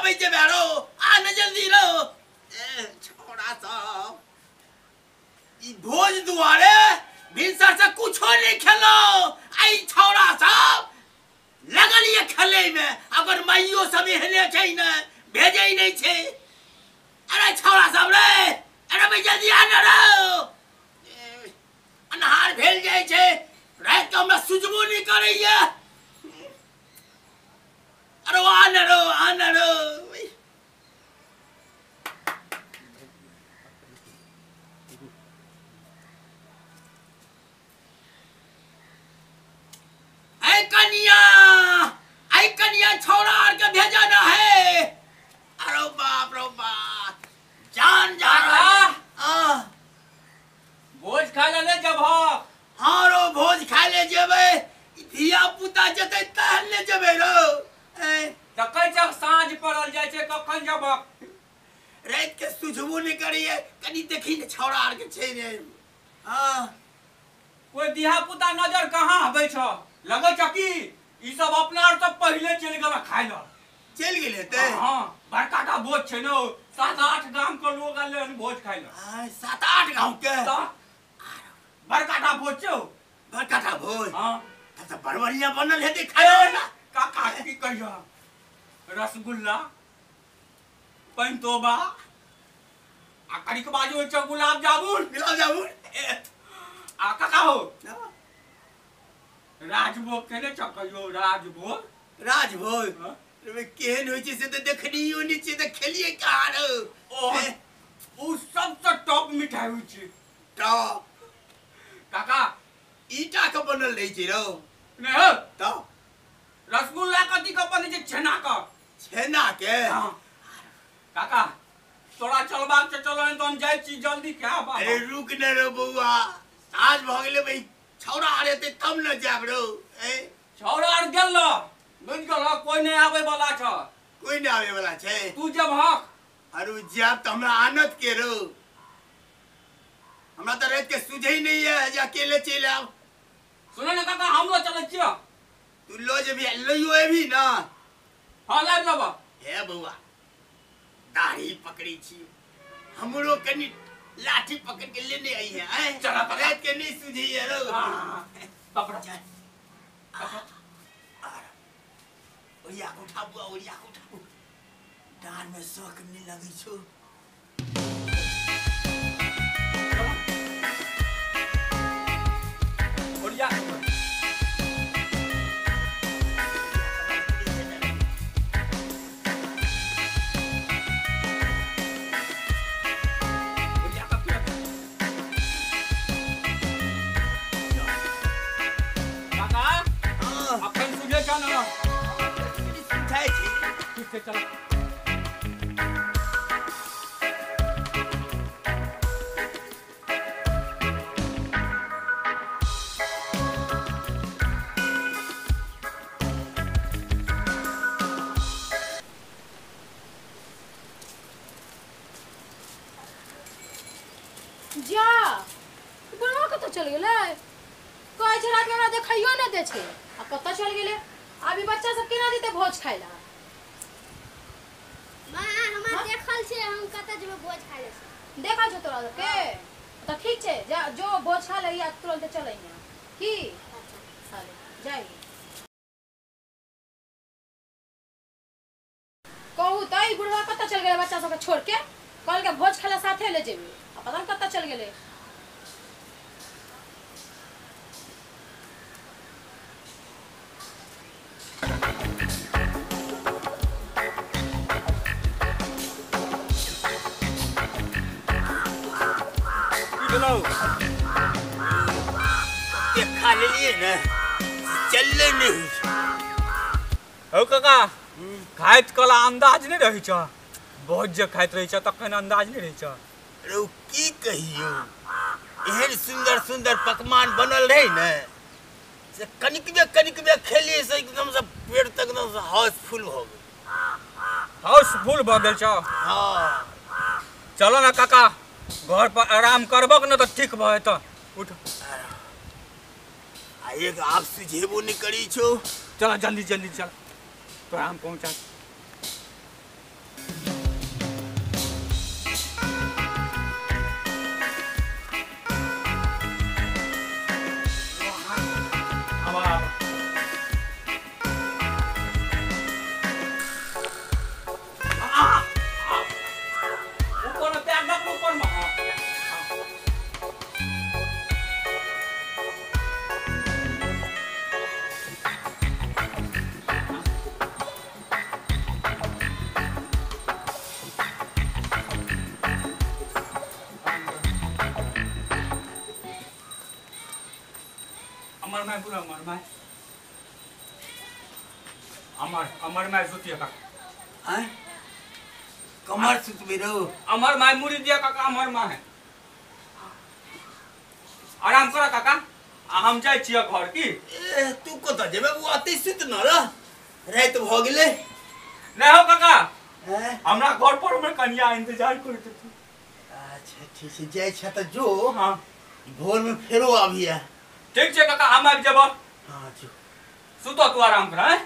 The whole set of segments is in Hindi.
भाई जे बैठो आने जल्दी रो छोड़ा सब ई भोज दुआरे भिनसर से कुछ नहीं खेलो आई छोड़ा सब लगल ये खेले में अगर माइयो सब हेले छै न भेजे ही नहीं छे अरे छोड़ा सब रे अरे भाई जल्दी आने रो अनहार भेल जाय छे रात के हमरा सुजबो नहीं करैया अरे आने रो ऐ कनिया छोड़ा और के भेजना है अरे बाप रो बाप जान जा रहा भोज खाए ले जब हाँ रो भोज खाए ले जेबे धिया पुता जते तहन ले जेबे रो तकै जब साँझ पड़ल जाय छै कखन जबक रात के सुझबो नहीं करिए कनी देखी ने छोड़ा आर के छै रे हां कोई दिहा पुता नजर कहां आबै छ लगै छ कि ई सब अपना आर सब पहिले चल गेला खाय ल चल गेले ते हां बड़का का भोज छै न 7-8 गांव के लोग आले भोज खाय ल 7-8 गांव के बड़का का भोज छै बड़का का भोज हां त बड़बड़िया बनल है ते खायो ना काका की कहिया रसगुल्ला पंतोबा आ कड़ीक बाजू छ गुलाब जामुन आ काका हो राजभोग केने चकयो राजभोग रे केहन होय छै से त देखनियो नै छै त खेलिए कहां रो ओ सबसे टॉप मिठाई होय छै टॉप काका ईटा के बनल रही छै रो नै हो त रसगुल्ला कथि के बनै छै छेना के हां काका तोरा चलबाक छ चलो त हम जाय छी जल्दी क्या बात अरे रुक न रो बउआ आज भ गेले भाई छौड़ा आरे ते तब न जाब रो छौड़ा आर गेल बुझ गेल कोई नहीं आवे वाला छ कोई नहीं आवे वाला छै तू जब हक अरे जाब त हमरा आनत के रो हमरा त रात के सुझे ही नहीं है जे अकेले चल आव सुन न काका हम लो चले छियो तू लो जे भी लइयो ए भी ना हां लाब लब हे बउआ दाढ़ी पकड़ी छी हमरो कनी लाठी पकड़ के लेने आई है चला रात के नहीं सुझी है रो पकड़ ओरिया उठा बुआ ओरिया उठा डाल में शौक नहीं लगी छो ओरिया चल जा बुढ़वा कत चल गेले कह छै रात हमरा देखैयो न दे छै आ कत चल गेले अभी बच्चा सब केना देते भोज खाइला मां हमरा देखल छै हम कत जेबे भोज खाइले देखा छ तोरा के त ठीक छै जा जो भोज खा लई आ तुरंत चलै न की चल जाई कहू तई बुढ़वा कत चल गेले बच्चा सब के छोड़ के कल के भोज खाला साथे ले जेबे आ पता न कत चल गेले ये खा लिए ना चलले नहीं हो काका खाइत कला अंदाज नहीं रही छ बहुत जे खाइत रही छ तखन अंदाज नहीं रही छ रो की कहियो एहन सुंदर सुंदर पकवान बनल रहे न से कनिकबे खेलिए से एकदम से पेट तक एकदम से हाउसफुल हो गए हाउसफुल भ गेल छ हां चलो ना काका घर पर आराम करबक न तो ठीक भ त उठ आ एक आप सुझेबो नहीं करी छो चल जल्दी जल्दी चल तो आराम पहुंचा माय पूरा अमर माय अमर माय सुतिया का हैं कमर सुत बिरो अमर माय मुड़ी दिया काका अमर माय आराम करा काका हम जाय छिया घर की ए तू कत जेबे वो अति सुत न र रात भ गेले नहीं हो काका हैं हमरा घर पर में कन्या इंतजार करते थे अच्छा ठीक से जाय छ त जो हां भोर में फेरो आबिया ठीक छे काका हम आबि जेबो हां जो सुतो तू आराम कर हैं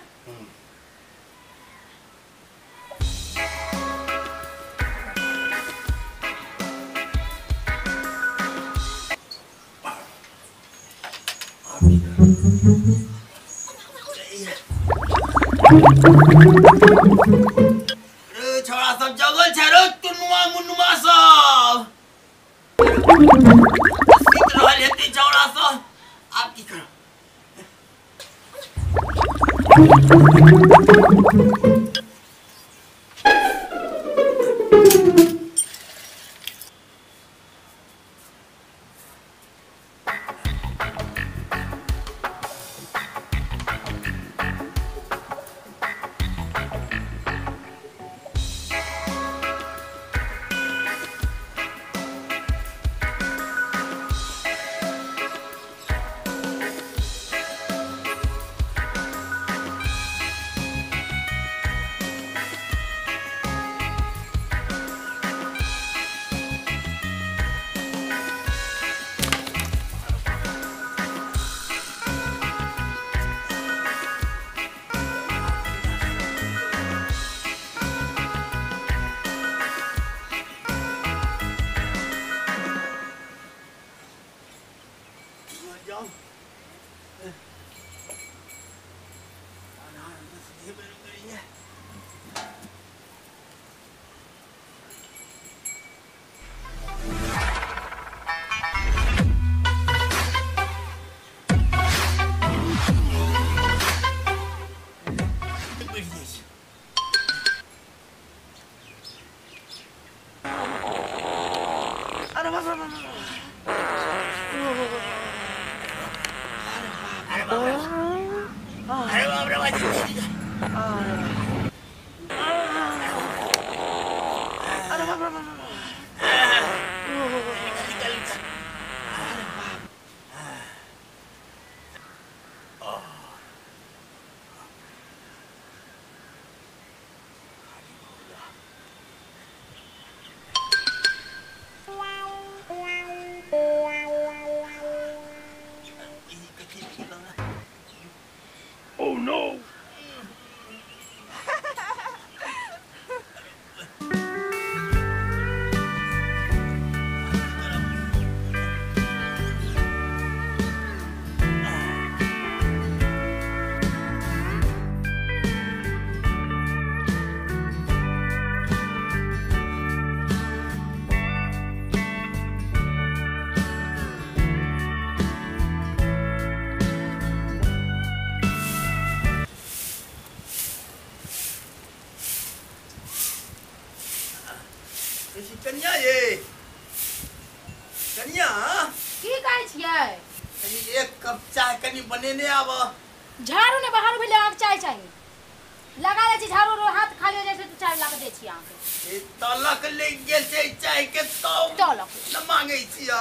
रे छोरा सब जगल छ रे तुनुआ मुनुआ सब सीत रहल हेती छोरा सब आप की करो कन्या ये कन्या की कहै छियै कनी एक कप चाय कनी बनेने आब झाड़ू ने बाहर भेले आब चाय चाहिए लगा दे छी झाड़ू रो हाथ खाली जैसे तो चाय लगा दे छी आके ए तलक ले गेल छै चाय के तलक न मांगै छिया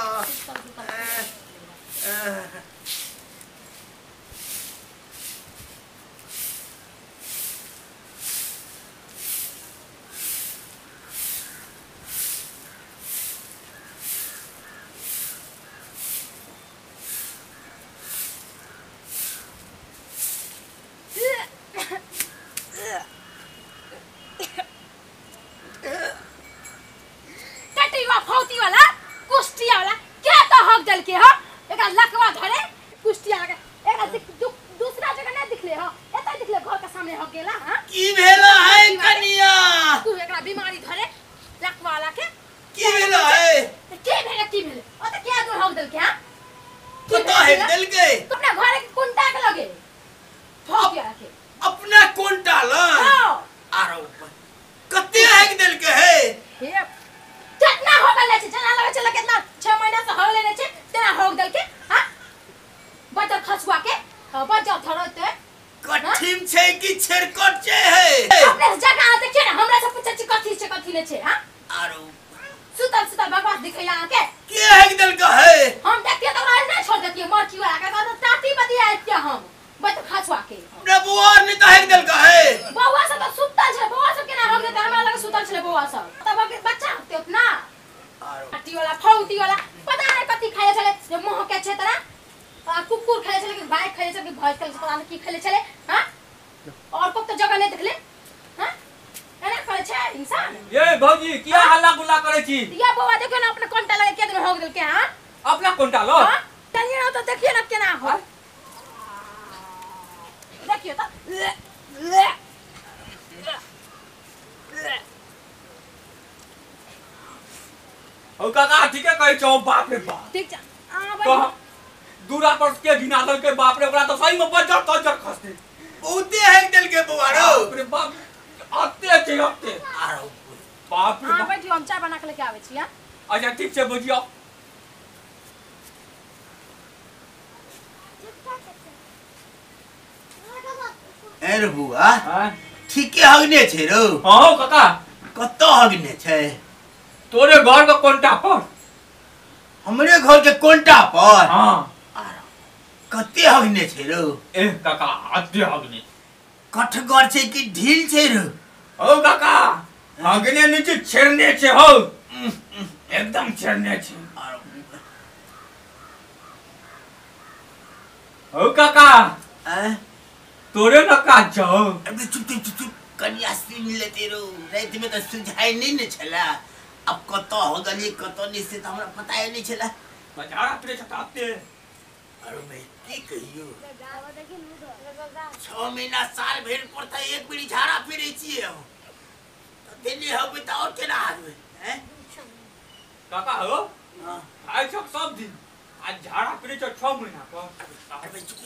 की भेला है कनिया तू एकरा बीमारी धरे लकवाला के की भेला है की भेले ओ त क्या दूर हक दल के हां तो है दिल के तू अपना घर के कुंटा के लगे ठोक के रखे अपना कुंटा ल हां आरो कते है दिल के है हे कितना हो गल छै जना लगे छै कितना 6 महीना से हो लेने छै तेना हो गल के हां बटर खसुआ के छिरकट छे है अपने जगह आते के हमरा से पूछे कथी ले छे हां आरो सुतल बकवास दिखे यहाँ के है दल का है हम देखते तो आज नहीं छोड़ देती मर की वाला का तो टाटी बदिया क्या हम बत खसवा के हमरा बुआ नहीं तो है दल का है बौआ सब तो सुतल छे बौआ सब के ना हो गए हमरा लगे सुतल छे बौआ सब तब के बच्चा होते उतना टाटी वाला फौती वाला पता नहीं कथी खाए छले जे मोह के छे तरा कुकुर खाए छले कि गाय खाए छले कि भैंस खाए छले पता नहीं की खाए छले हां और को तो जगह नहीं देखले हां एना करे छे इंसान ये भौजी किया हल्ला गुल्ला करे छी ये बौआ देखो ना अपने कोंटा लगे के दिन हो गेल के हां अपना कोंटा लो हां चलिए ना तो देखिए ना केना हो देखिए तो ओ काका ठीक है कहे छो बाप रे बाप ठीक छ तो दूरा पर के गिना दल के बाप रे ओकरा तो सही में बजर खसते बहुते है दल के बुआ रो बाप रे बाप आते छे आरो बाप रे हां बाप बैठियो हम चाय बना के लेके आवे छी हां अच्छा ठीक छे बुझियो ए रे बुआ हां ठीके हगने छे रो हां काका कत्तो हगने छे तोरे घर के कोंटा पर हमरे घर के कोंटा पर हां कत्ते हगने छे रो ए काका आते हगने कठगर छे कि ढील छे रो ओ काका हगने नीचे छेड़ने छे हो एकदम छेड़ने छे ओ काका तोरे न काज छौ अबे चुप कनिया सुन लेते रो रात में तो सुझाई नहीं न छला अब कतो हो गली कतो नहीं से तो हमरा पता ही नहीं छला बजारा पे छटाते अरे मैं की कहियो 6 महीना साल भर पड़ता एक बीड़ी झाड़ा फिरे छिए हो तो दिल्ली हो बताओ केना आदमी हैं काका हो हां खाइ छ सब दिन आज झाड़ा फिरे छ 6 महीना पर अबे चुप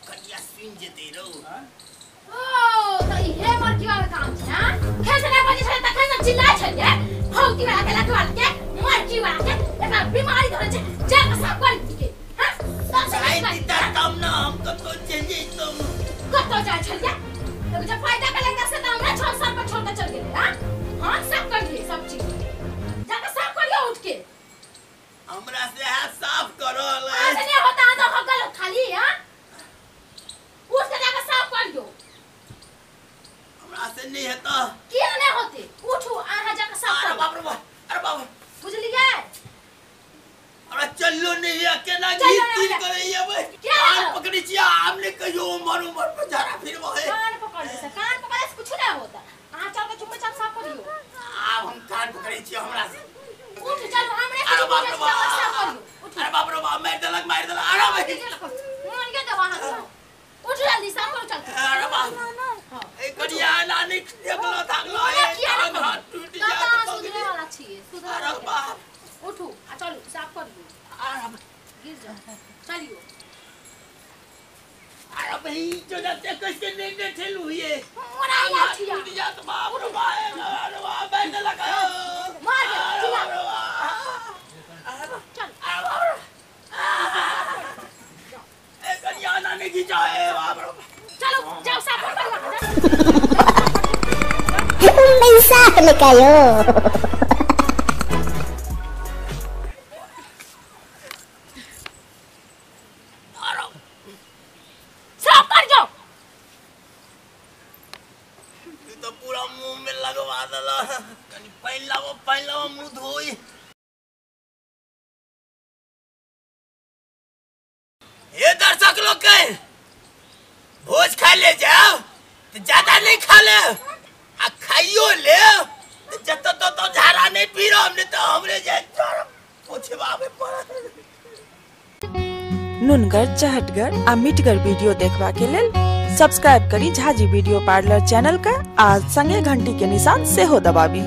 कनिया सुन जेते रो ओ तो ये मर की वाला काम छ हां कैसे ना बजे छ त कैसे चिल्लाय छ ये फौती वाला के लटवा के मर की वाला के एकरा बीमारी धरे छ जा के सब कर दी के हां साई दिता कम ना हम कतो चल जाई तुम कतो जाय छ ये तो जब फायदा के लेंगे से तो हमने 6 साल पर छोड़ के चल गेले हां हां सब कर दिए सब चीज जाके साफ करियो उठ के हमरा से हाथ साफ करो ले आज नहीं होता तो हो गल खाली हां उठ के जाके साफ करियो हमरा से नहीं है तो क्यों नहीं होते उठो आहा जाके साफ अरे करो बाप रे बाप अरे बाप बुझलिए अरे चलो नहीं अकेला चलो गीत नहीं तीर करे ये भाई क्या कान करो? पकड़ी छिया हमने कहियो उमर पर झाड़ा फिरवा है कान पकड़ से कान पकड़े से कुछ नहीं होता आ चल के चुपचाप साफ करियो अब हम कान पकड़ी छिया हमरा से उठ चलो हमरे अरे बाप रे बाप साफ करियो उठ अरे बाप रे बाप मार दलक अरे भाई मन के दवा हां उठ जल्दी साफ करो चल अरे बाप एक कड़िया नानी देखलो थाकलो अरे है किया हाथ ना टूट का जाए सुधरे वाला छिए सुधरे अरे बाप उठो आ चलो साफ करियो अरे गिर जा चलियो अरे भाई जो जाते कैसे नहीं ठेलू ये मोरा या छिया टूट जा तो बाप रे बाप अरे बाप बैठ लगा मार के छिया चल एक कड़िया नानी की जाए बाप रे चलो जाओ साफ करो Mensaje me cayó. साफ कर जाओ ये तो पूरा मुंह में लगवा दला कनी पहला वो मुंह धोई ये दर्शक लोग के भोज खा ले जाओ तो ज्यादा नहीं खा ले आ खाइयो ले तो जत तो झाड़ा नहीं पी रहा हमने तो हमरे जे पूछे बाबे पर नुनगर चहटगर आ मिटगर वीडियो देखबा के लेल सब्सक्राइब करी झाजी वीडियो पार्लर चैनल का आ संगे घंटी के निशान से हो दबाबी।